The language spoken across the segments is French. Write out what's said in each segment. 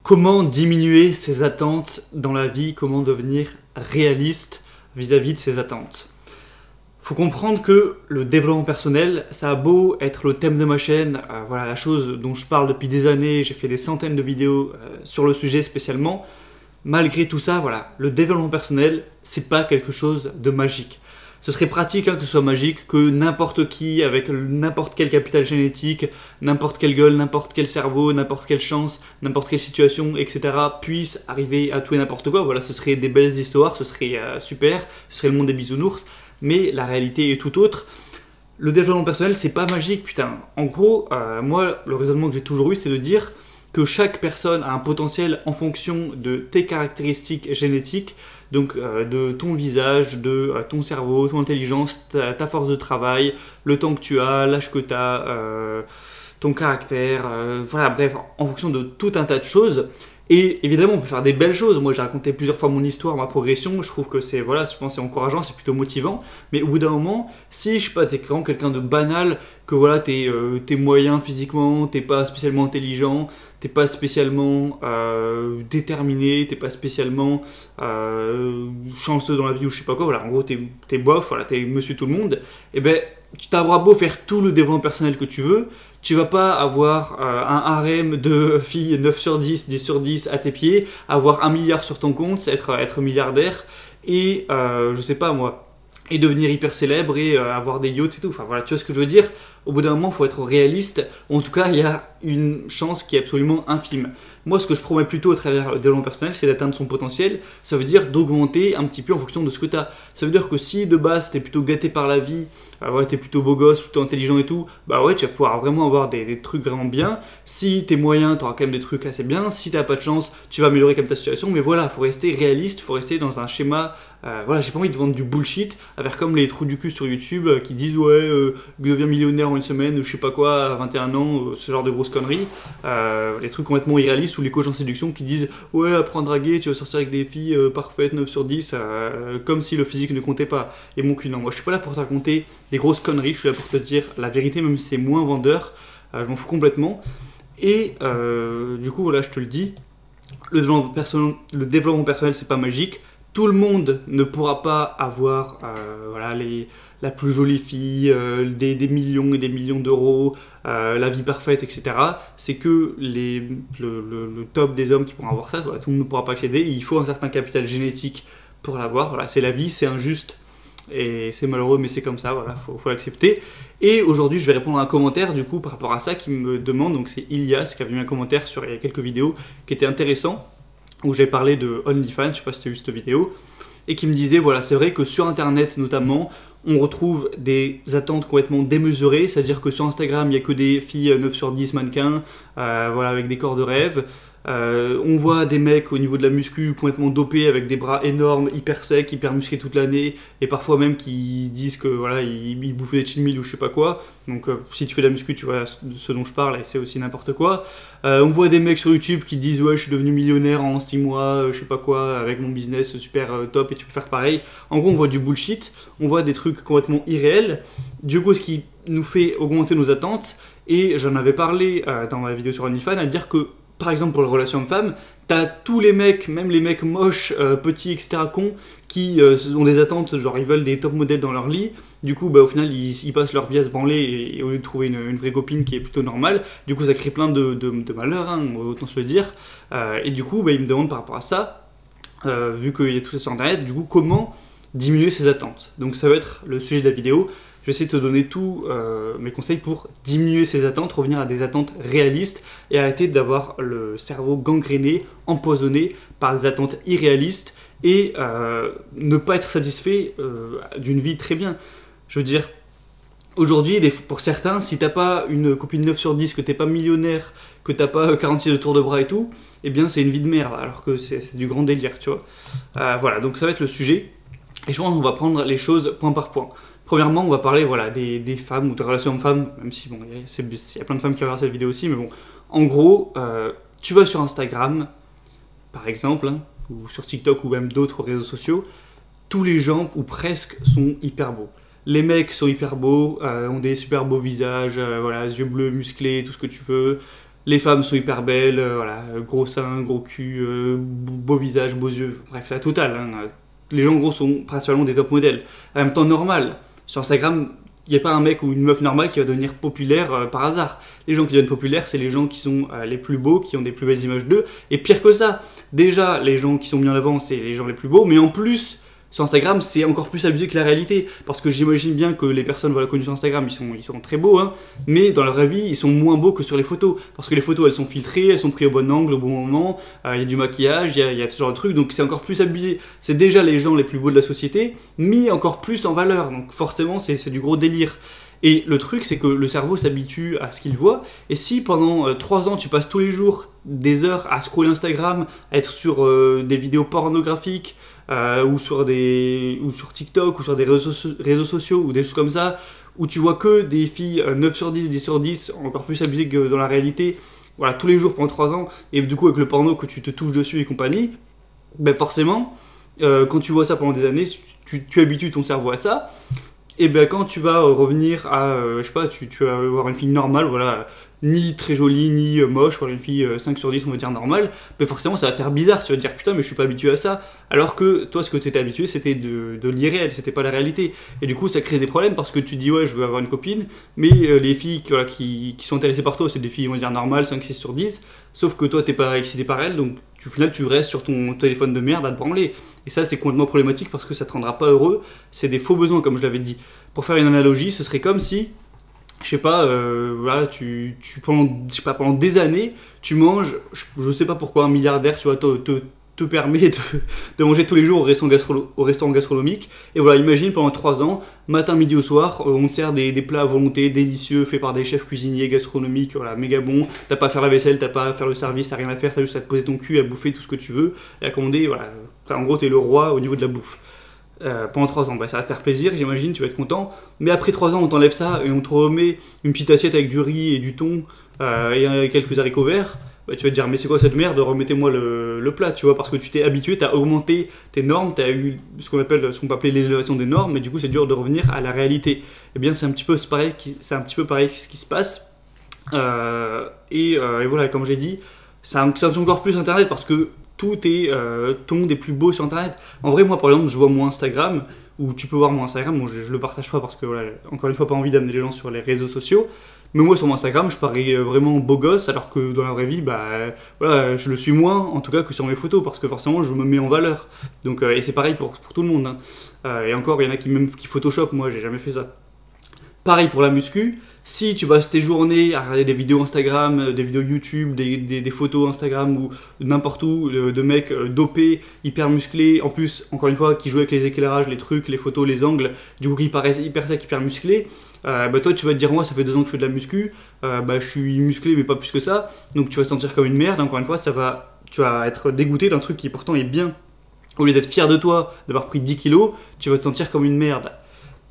Comment diminuer ses attentes dans la vie? Comment devenir réaliste vis-à-vis de ses attentes? Faut comprendre que le développement personnel, ça a beau être le thème de ma chaîne, voilà la chose dont je parle depuis des années, j'ai fait des centaines de vidéos sur le sujet spécialement. Malgré tout ça, voilà, le développement personnel, c'est pas quelque chose de magique. Ce serait pratique que ce soit magique, que n'importe qui, avec n'importe quel capital génétique, n'importe quelle gueule, n'importe quel cerveau, n'importe quelle chance, n'importe quelle situation, etc. puisse arriver à tout et n'importe quoi. Voilà, ce serait des belles histoires, ce serait super, ce serait le monde des bisounours, mais la réalité est tout autre. Le développement personnel, c'est pas magique, putain. En gros, moi, le raisonnement que j'ai toujours eu, c'est de dire que chaque personne a un potentiel en fonction de tes caractéristiques génétiques, donc de ton visage, de ton cerveau, ton intelligence, ta force de travail, le temps que tu as, l'âge que tu as, ton caractère, voilà, bref, en fonction de tout un tas de choses. Et évidemment, on peut faire des belles choses. Moi, j'ai raconté plusieurs fois mon histoire, ma progression. Je trouve que c'est, voilà, je pense que c'est encourageant, c'est plutôt motivant. Mais au bout d'un moment, si, je sais pas, t'es vraiment quelqu'un de banal, que voilà, t'es moyen physiquement, t'es pas spécialement intelligent, t'es pas spécialement déterminé, t'es pas spécialement chanceux dans la vie ou je sais pas quoi. Voilà, en gros, t'es bof, voilà, t'es monsieur tout le monde. Et ben, tu t'auras beau faire tout le développement personnel que tu veux, tu vas pas avoir un harem de filles 9 sur 10, 10 sur 10 à tes pieds, avoir 1 milliard sur ton compte, être milliardaire et je sais pas moi, et devenir hyper célèbre et avoir des yachts et tout. Enfin voilà, tu vois ce que je veux dire? Au bout d'un moment, il faut être réaliste. En tout cas, il y a une chance qui est absolument infime. Moi, ce que je promets plutôt à travers le développement personnel, c'est d'atteindre son potentiel. Ça veut dire d'augmenter un petit peu en fonction de ce que tu as. Ça veut dire que si de base, tu es plutôt gâté par la vie, ouais, tu es plutôt beau gosse, plutôt intelligent et tout, bah ouais, tu vas pouvoir vraiment avoir des trucs vraiment bien. Si tu es moyen, tu auras quand même des trucs assez bien. Si tu n'as pas de chance, tu vas améliorer quand même ta situation. Mais voilà, il faut rester réaliste, il faut rester dans un schéma. Voilà, j'ai pas envie de vendre du bullshit, avec comme les trous du cul sur YouTube qui disent ouais, deviens millionnaire en une semaine ou je sais pas quoi à 21 ans, ce genre de grosses conneries. Les trucs complètement irréalistes ou les coachs en séduction qui disent ouais, apprends à draguer, tu vas sortir avec des filles parfaites 9 sur 10, comme si le physique ne comptait pas. Et mon cul, non, moi je suis pas là pour te raconter des grosses conneries, je suis là pour te dire la vérité, même si c'est moins vendeur, je m'en fous complètement. Et du coup, voilà, je te le dis, le développement personnel c'est pas magique. Tout le monde ne pourra pas avoir voilà, la plus jolie fille, des millions et des millions d'euros, la vie parfaite, etc. C'est que le top des hommes qui pourront avoir ça. Voilà, tout le monde ne pourra pas accéder. Il faut un certain capital génétique pour l'avoir. Voilà, c'est la vie, c'est injuste et c'est malheureux, mais c'est comme ça. Voilà, faut l'accepter. Et aujourd'hui, je vais répondre à un commentaire du coup par rapport à ça qui me demande. Donc c'est Ilias qui a mis un commentaire sur il y a quelques vidéos qui était intéressant, où j'ai parlé de OnlyFans, je sais pas si tu as vu cette vidéo, et qui me disait, voilà, c'est vrai que sur Internet notamment, on retrouve des attentes complètement démesurées, c'est-à-dire que sur Instagram, il n'y a que des filles 9 sur 10 mannequins, voilà, avec des corps de rêve. On voit des mecs au niveau de la muscu complètement dopés avec des bras énormes, hyper secs, hyper musclés toute l'année, et parfois même qui disent que voilà, ils bouffent des cheat meals ou je sais pas quoi. Donc si tu fais de la muscu, tu vois ce dont je parle, et c'est aussi n'importe quoi. On voit des mecs sur YouTube qui disent ouais, je suis devenu millionnaire en 6 mois, je sais pas quoi, avec mon business super top et tu peux faire pareil. En gros, on voit du bullshit, on voit des trucs complètement irréels. Du coup, ce qui nous fait augmenter nos attentes, et j'en avais parlé dans ma vidéo sur OnlyFans, à dire que par exemple pour les relations hommes-femmes, t'as tous les mecs, même les mecs moches, petits, etc., cons, qui ont des attentes, genre ils veulent des top modèles dans leur lit. Du coup, bah, au final, ils passent leur vie à se branler et au lieu de trouver une vraie copine qui est plutôt normale, du coup ça crée plein de malheurs, hein, autant se le dire. Et du coup, bah, ils me demandent par rapport à ça, vu qu'il y a tout ça sur Internet, du coup comment diminuer ses attentes. Donc ça va être le sujet de la vidéo. Je vais essayer de te donner tous mes conseils pour diminuer ses attentes, revenir à des attentes réalistes et arrêter d'avoir le cerveau gangréné, empoisonné par des attentes irréalistes et ne pas être satisfait d'une vie très bien. Je veux dire, aujourd'hui, pour certains, si t'as pas une copine 9 sur 10, que t'es pas millionnaire, que t'as pas 46 de tour de bras et tout, eh bien c'est une vie de merde, alors que c'est du grand délire, tu vois. Voilà, donc ça va être le sujet. Et je pense qu'on va prendre les choses point par point. Premièrement, on va parler voilà, des femmes ou des relations hommes-femmes, même si bon, il y a plein de femmes qui regardent cette vidéo aussi, mais bon, en gros, tu vas sur Instagram, par exemple, hein, ou sur TikTok ou même d'autres réseaux sociaux, tous les gens, ou presque, sont hyper beaux. Les mecs sont hyper beaux, ont des super beaux visages, voilà, yeux bleus, musclés, tout ce que tu veux. Les femmes sont hyper belles, voilà, gros seins, gros cul, beau visage, beaux yeux, bref, la totale. Hein. Les gens gros sont principalement des top modèles. En même temps, normal. Sur Instagram, il n'y a pas un mec ou une meuf normale qui va devenir populaire par hasard. Les gens qui deviennent populaires, c'est les gens qui sont les plus beaux, qui ont des plus belles images d'eux. Et pire que ça, déjà, les gens qui sont mis en avant, c'est les gens les plus beaux, mais en plus, sur Instagram, c'est encore plus abusé que la réalité. Parce que j'imagine bien que les personnes voilà, connues sur Instagram, ils sont très beaux, hein, mais dans la vraie vie, ils sont moins beaux que sur les photos. Parce que les photos, elles sont filtrées, elles sont prises au bon angle, au bon moment, il y a du maquillage, il y a ce genre de trucs, donc c'est encore plus abusé. C'est déjà les gens les plus beaux de la société, mis encore plus en valeur. Donc forcément, c'est du gros délire. Et le truc, c'est que le cerveau s'habitue à ce qu'il voit. Et si pendant 3 ans, tu passes tous les jours des heures à scroller Instagram, à être sur des vidéos pornographiques, ou sur TikTok, ou sur des réseaux sociaux, ou des choses comme ça, où tu vois que des filles 9 sur 10, 10 sur 10, encore plus abusées que dans la réalité, voilà, tous les jours pendant 3 ans, et du coup avec le porno que tu te touches dessus et compagnie, ben forcément, quand tu vois ça pendant des années, tu habitues ton cerveau à ça. Et ben quand tu vas revenir à, je sais pas, tu vas avoir une fille normale, voilà, ni très jolie, ni moche, voilà, une fille 5 sur 10, on va dire normale, ben forcément ça va te faire bizarre, tu vas te dire putain mais je suis pas habitué à ça, alors que toi ce que tu étais habitué c'était de l'irréel, c'était pas la réalité. Et du coup ça crée des problèmes parce que tu te dis ouais je veux avoir une copine, mais les filles voilà, qui sont intéressées par toi c'est des filles on va dire normales, 5-6 sur 10, sauf que toi t'es pas excité par elles, donc au final tu restes sur ton téléphone de merde à te branler. Et ça c'est complètement problématique parce que ça te rendra pas heureux, c'est des faux besoins comme je l'avais dit. Pour faire une analogie, ce serait comme si, je sais pas, voilà, pendant des années, tu manges, je sais pas pourquoi, un milliardaire, tu vois, te permet de manger tous les jours au restaurant gastronomique. Et voilà, imagine pendant 3 ans, matin, midi au soir, on te sert des plats à volonté, délicieux, faits par des chefs cuisiniers gastronomiques, voilà, méga bons. T'as pas à faire la vaisselle, t'as pas à faire le service, t'as rien à faire, t'as juste à te poser ton cul, à bouffer tout ce que tu veux, et à commander, voilà. En gros, t'es le roi au niveau de la bouffe. Pendant 3 ans, bah, ça va te faire plaisir, j'imagine, tu vas être content. Mais après 3 ans, on t'enlève ça et on te remet une petite assiette avec du riz et du thon et quelques haricots verts. Bah, tu vas te dire, mais c'est quoi cette merde, remettez-moi le plat, tu vois, parce que tu t'es habitué, tu as augmenté tes normes, tu as eu ce qu'on peut appeler l'élévation des normes, mais du coup, c'est dur de revenir à la réalité. Et bien, c'est un petit peu pareil ce qui se passe. Et voilà, comme j'ai dit, ça encore plus Internet parce que tout le monde est plus beau sur Internet. En vrai, moi, par exemple, je vois mon Instagram, ou tu peux voir mon Instagram, bon, je le partage pas parce que, voilà, encore une fois, pas envie d'amener les gens sur les réseaux sociaux. Mais moi, sur mon Instagram, je parais vraiment beau gosse, alors que dans la vraie vie, bah, voilà, je le suis moins, en tout cas, que sur mes photos, parce que forcément, je me mets en valeur. Donc, et c'est pareil pour tout le monde. Hein. Et encore, il y en a qui Photoshop, moi, j'ai jamais fait ça. Pareil pour la muscu. Si tu passes tes journées à regarder des vidéos Instagram, des vidéos YouTube, des photos Instagram ou n'importe où, de mecs dopés, hyper musclés, en plus, encore une fois, qui jouent avec les éclairages, les trucs, les photos, les angles, du coup qui paraissent hyper secs, hyper musclés, bah toi tu vas te dire, moi ça fait 2 ans que je fais de la muscu, bah je suis musclé mais pas plus que ça, donc tu vas te sentir comme une merde, encore une fois, tu vas être dégoûté d'un truc qui pourtant est bien. Au lieu d'être fier de toi, d'avoir pris 10 kilos, tu vas te sentir comme une merde.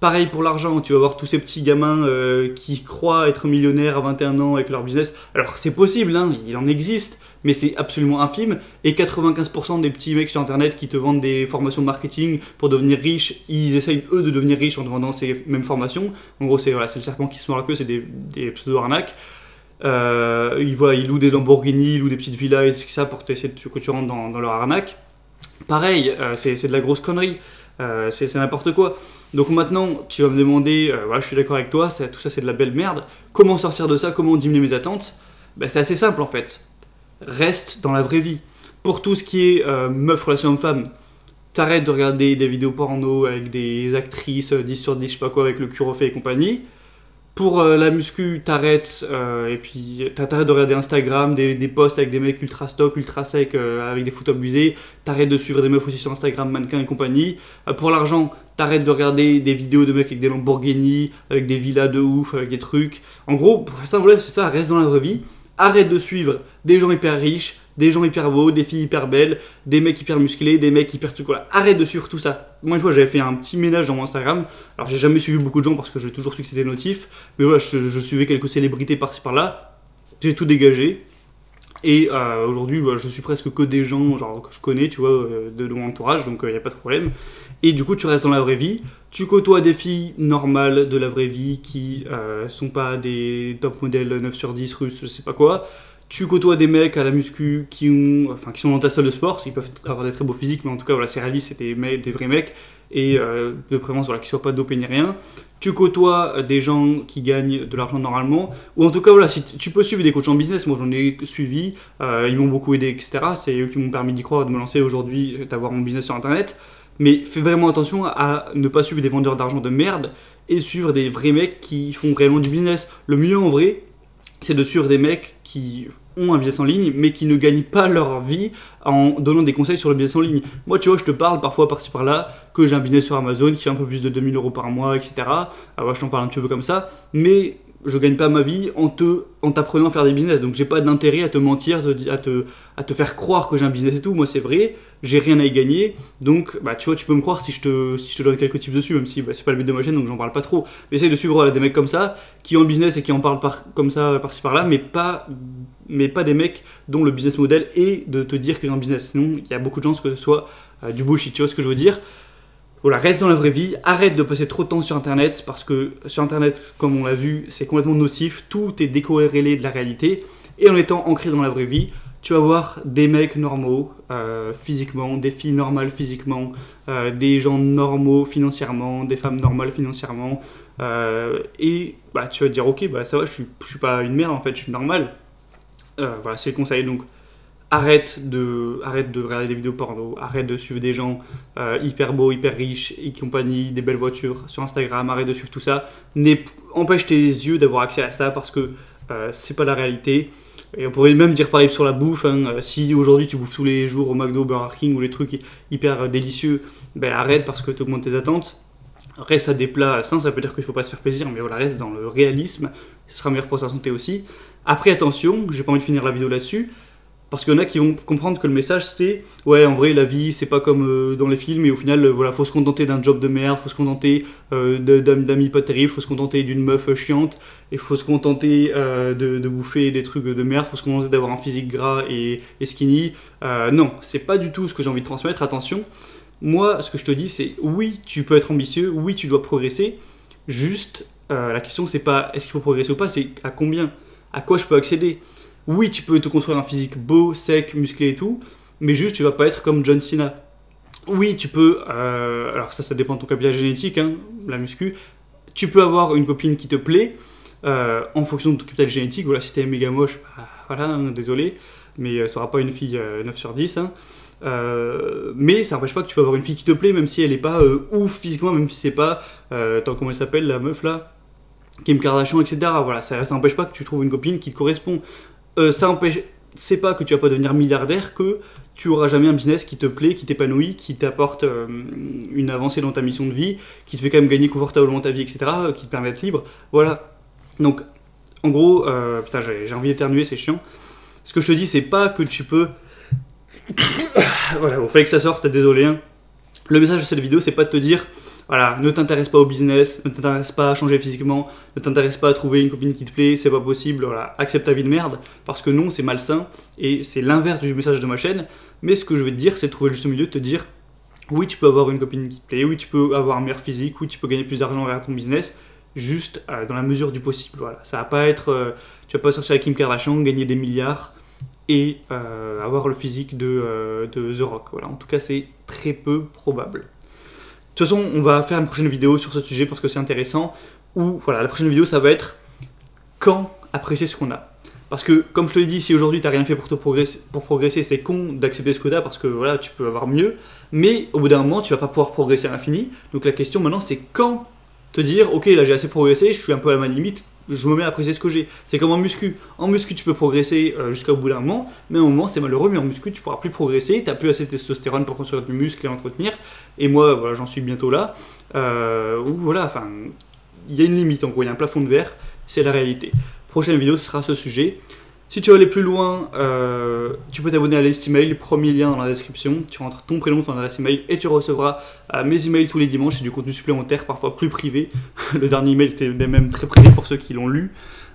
Pareil pour l'argent, tu vas voir tous ces petits gamins qui croient être millionnaires à 21 ans avec leur business. Alors c'est possible, hein, il en existe, mais c'est absolument infime. Et 95% des petits mecs sur internet qui te vendent des formations de marketing pour devenir riches, ils essayent eux de devenir riches en te vendant ces mêmes formations. En gros, c'est le serpent qui se mord la queue, c'est des pseudo-arnaques. Ils louent des Lamborghini, ils louent des petites villas et tout ça pour essayer que tu rentres dans leur arnaque. Pareil, c'est de la grosse connerie. C'est n'importe quoi. Donc maintenant, tu vas me demander, voilà, je suis d'accord avec toi, tout ça c'est de la belle merde. Comment sortir de ça? Comment diminuer mes attentes? Ben, c'est assez simple en fait. Reste dans la vraie vie. Pour tout ce qui est meuf, relation homme-femme, t'arrêtes de regarder des vidéos porno avec des actrices 10 sur 10, je sais pas quoi, avec le cul refait et compagnie. Pour la muscu, t'arrêtes et puis t'arrêtes de regarder Instagram, des posts avec des mecs ultra stock, ultra secs, avec des photos abusées. T'arrêtes de suivre des meufs aussi sur Instagram, mannequins et compagnie. Pour l'argent, t'arrêtes de regarder des vidéos de mecs avec des Lamborghini, avec des villas de ouf, avec des trucs. En gros, pour faire ça, voilà, c'est ça, reste dans la vraie vie. Arrête de suivre des gens hyper riches, des gens hyper beaux, des filles hyper belles, des mecs hyper musclés, des mecs hyper trucs, voilà. Arrête de suivre tout ça. Moi, une fois, j'avais fait un petit ménage dans mon Instagram. Alors, j'ai jamais suivi beaucoup de gens parce que j'ai toujours su que c'était notif. Mais voilà, je suivais quelques célébrités par-ci par-là. J'ai tout dégagé. Et aujourd'hui, voilà, je suis presque que des gens genre, que je connais, tu vois, de mon entourage, donc il n'y a pas de problème. Et du coup, tu restes dans la vraie vie. Tu côtoies des filles normales de la vraie vie qui sont pas des top modèles 9 sur 10 russes, je sais pas quoi. tu côtoies des mecs à la muscu qui sont dans ta salle de sport, ils peuvent avoir des très beaux physiques, mais en tout cas, voilà, c'est réaliste, c'est des vrais mecs, et de préférence, voilà, qu'ils soient pas dopés ni rien. Tu côtoies des gens qui gagnent de l'argent normalement, ou en tout cas, voilà, si tu peux suivre des coachs en business, moi j'en ai suivi, ils m'ont beaucoup aidé, etc. C'est eux qui m'ont permis d'y croire, de me lancer aujourd'hui, d'avoir mon business sur internet. Mais fais vraiment attention à ne pas suivre des vendeurs d'argent de merde et suivre des vrais mecs qui font réellement du business. Le mieux en vrai, c'est de suivre des mecs qui ont un business en ligne, mais qui ne gagnent pas leur vie en donnant des conseils sur le business en ligne. Moi, tu vois, je te parle parfois par-ci par-là que j'ai un business sur Amazon qui fait un peu plus de 2000 € par mois, etc. Alors, je t'en parle un petit peu comme ça, mais je gagne pas ma vie en t'apprenant à faire des business. Donc, j'ai pas d'intérêt à te mentir, à te faire croire que j'ai un business et tout. Moi, c'est vrai, j'ai rien à y gagner. Donc, tu vois, tu peux me croire si je te donne quelques tips dessus, même si c'est pas le but de ma chaîne, donc j'en parle pas trop. Mais essaye de suivre voilà, des mecs comme ça, qui ont un business et qui en parlent comme ça, par-ci par-là, mais pas des mecs dont le business model est de te dire qu'ils ont un business. Sinon, il y a beaucoup de chances que ce soit du bullshit. Tu vois ce que je veux dire? Voilà, reste dans la vraie vie, arrête de passer trop de temps sur internet, parce que sur internet, comme on l'a vu, c'est complètement nocif, tout est décorrélé de la réalité, et en étant ancré dans la vraie vie, tu vas voir des mecs normaux physiquement, des filles normales physiquement, des gens normaux financièrement, des femmes normales financièrement, et tu vas te dire ok, ça va, je suis pas une merde en fait, je suis normal. Voilà, c'est le conseil. Donc arrête de regarder des vidéos porno, arrête de suivre des gens hyper beaux, hyper riches et compagnie, des belles voitures sur Instagram, arrête de suivre tout ça. Empêche tes yeux d'avoir accès à ça parce que c'est pas la réalité. Et on pourrait même dire pareil sur la bouffe, hein. Si aujourd'hui tu bouffes tous les jours au McDo, Burger King ou les trucs hyper délicieux, arrête parce que tu augmentes tes attentes. Reste à des plats sains, ça veut dire qu'il ne faut pas se faire plaisir, mais voilà, reste dans le réalisme, ce sera meilleur pour sa santé aussi. Après attention, j'ai pas envie de finir la vidéo là-dessus, parce qu'il y en a qui vont comprendre que le message c'est ouais, en vrai la vie c'est pas comme dans les films, et au final voilà, faut se contenter d'un job de merde, faut se contenter d'amis pas terribles, faut se contenter d'une meuf chiante, et faut se contenter de bouffer des trucs de merde, faut se contenter d'avoir un physique gras et skinny. Non, c'est pas du tout ce que j'ai envie de transmettre, attention. Moi, ce que je te dis, c'est oui, tu peux être ambitieux, oui, tu dois progresser. Juste, la question, c'est pas est-ce qu'il faut progresser ou pas, c'est à combien, à quoi je peux accéder. Oui, tu peux te construire un physique beau, sec, musclé et tout, mais juste, tu vas pas être comme John Cena. Oui, tu peux, alors ça dépend de ton capital génétique, hein, la muscu. Tu peux avoir une copine qui te plaît en fonction de ton capital génétique. Voilà, si t'es méga moche, voilà, hein, désolé, mais ça sera pas une fille 9 sur 10. Hein. Mais ça n'empêche pas que tu peux avoir une fille qui te plaît, même si elle est pas ouf physiquement, même si c'est pas comment elle s'appelle la meuf là, Kim Kardashian, etc. Voilà, ça n'empêche pas que tu trouves une copine qui te correspond. C'est pas que tu vas pas devenir milliardaire que tu auras jamais un business qui te plaît, qui t'épanouit, qui t'apporte une avancée dans ta mission de vie, qui te fait quand même gagner confortablement ta vie, etc., qui te permet d'être libre. Voilà. Donc, en gros, putain, j'ai envie d'éternuer, c'est chiant. Ce que je te dis, c'est pas que tu peux. Voilà, bon, fallait que ça sorte, désolé. Hein. Le message de cette vidéo, c'est pas de te dire, voilà, ne t'intéresse pas au business, ne t'intéresse pas à changer physiquement, ne t'intéresse pas à trouver une copine qui te plaît, c'est pas possible, voilà, accepte ta vie de merde, parce que non, c'est malsain, et c'est l'inverse du message de ma chaîne. Mais ce que je vais te dire, c'est de trouver le juste milieu, de te dire, oui, tu peux avoir une copine qui te plaît, oui, tu peux avoir un meilleur physique, oui, tu peux gagner plus d'argent vers ton business, juste dans la mesure du possible, voilà. Ça va pas être, tu vas pas sortir avec Kim Kardashian, gagner des milliards, et avoir le physique de The Rock. Voilà. En tout cas, c'est très peu probable. De toute façon, on va faire une prochaine vidéo sur ce sujet parce que c'est intéressant. Ou voilà, la prochaine vidéo, ça va être quand apprécier ce qu'on a. Parce que, comme je te l'ai dit, si aujourd'hui tu n'as rien fait pour progresser, c'est con d'accepter ce que tu as parce que voilà, tu peux avoir mieux. Mais au bout d'un moment, tu vas pas pouvoir progresser à l'infini. Donc la question maintenant, c'est quand te dire, ok, là j'ai assez progressé, je suis un peu à ma limite, je me mets à apprécier ce que j'ai. C'est comme en muscu. En muscu, tu peux progresser jusqu'au bout d'un moment, mais à un moment, c'est malheureux, mais en muscu, tu pourras plus progresser, tu n'as plus assez de testostérone pour construire du muscle et l'entretenir. Et moi, voilà, j'en suis bientôt là. Ou voilà, enfin, il y a une limite, en gros, il y a un plafond de verre, c'est la réalité. Prochaine vidéo, ce sera ce sujet. Si tu veux aller plus loin, tu peux t'abonner à la liste email, premier lien dans la description. Tu rentres ton prénom, ton adresse email et tu recevras mes emails tous les dimanches et du contenu supplémentaire, parfois plus privé. Le dernier email était même très privé pour ceux qui l'ont lu.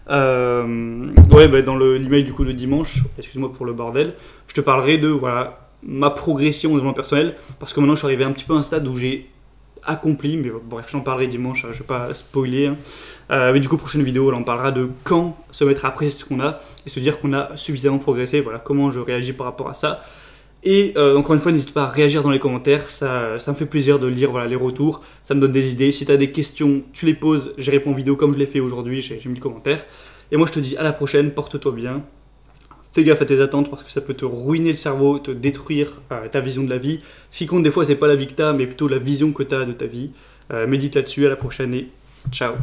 Ouais, dans l'email du coup de dimanche, excuse-moi pour le bordel, je te parlerai de voilà, ma progression au développement personnel parce que maintenant je suis arrivé un petit peu à un stade où j'ai accompli, mais bref, j'en parlerai dimanche, je vais pas spoiler. Mais du coup, prochaine vidéo, là, on parlera de quand se mettre à apprécier ce qu'on a et se dire qu'on a suffisamment progressé, voilà, comment je réagis par rapport à ça. Et encore une fois, n'hésite pas à réagir dans les commentaires, ça me fait plaisir de lire voilà, les retours, ça me donne des idées. Si tu as des questions, tu les poses, j'y réponds en vidéo comme je l'ai fait aujourd'hui, j'ai mis le commentaire. Et moi je te dis à la prochaine, porte-toi bien, fais gaffe à tes attentes parce que ça peut te ruiner le cerveau, te détruire ta vision de la vie. Ce qui compte des fois, c'est pas la vie que tu as, mais plutôt la vision que tu as de ta vie. Médite là-dessus, à la prochaine et ciao.